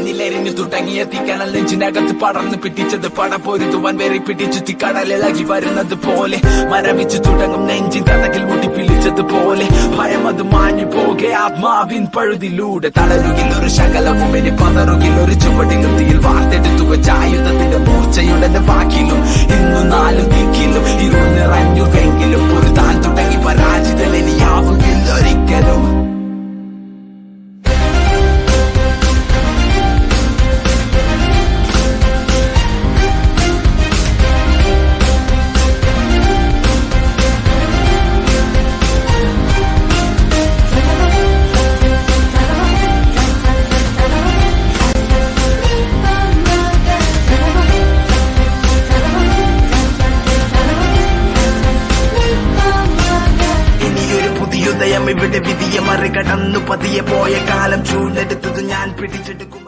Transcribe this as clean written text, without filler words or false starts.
മഞ്ഞിലെരിഞ്ഞു തുടങ്ങിയ തീക്കനൽ നെഞ്ചിനകത്ത് പടർന്ന് പിടിച്ചത് പടപൊരുതുവാൻ വേറി പിടിച്ചു തീക്കടലിളകി വരുന്നത് പോലെ മരവിച്ചു തുടങ്ങും നെഞ്ചിൻ കഥകിൽ മുട്ടി പിളിച്ചതുപോലെ ഭയം അത് മാഞ്ഞു പോകെ ആത്മാവിൻ പഴുതിലൂടെ തളരുകിൽ ഒരു ശകലവും ഇനി പതറുകിൽ ഒരു ചുവടിലും തീയിൽ വാർത്തെടുത്തു വെച്ച ആയുധത്തിന്റെ മൂർച്ചയുടെ വാക്കിലും ഇന്നു നാലു ദിക്കിലും ഇരുൾ നിറഞ്ഞുവെങ്കിലും ഒരു താൻ തുടങ്ങി പരാജിതനിയാവുകില്ല ഒരിക്കലും. ഉദയം ഇവിടെ വിധിയെ മറികടന്നു പതിയെ പോയ കാലം ചൂടെടുത്തത് ഞാൻ പിടിച്ചെടുക്കും.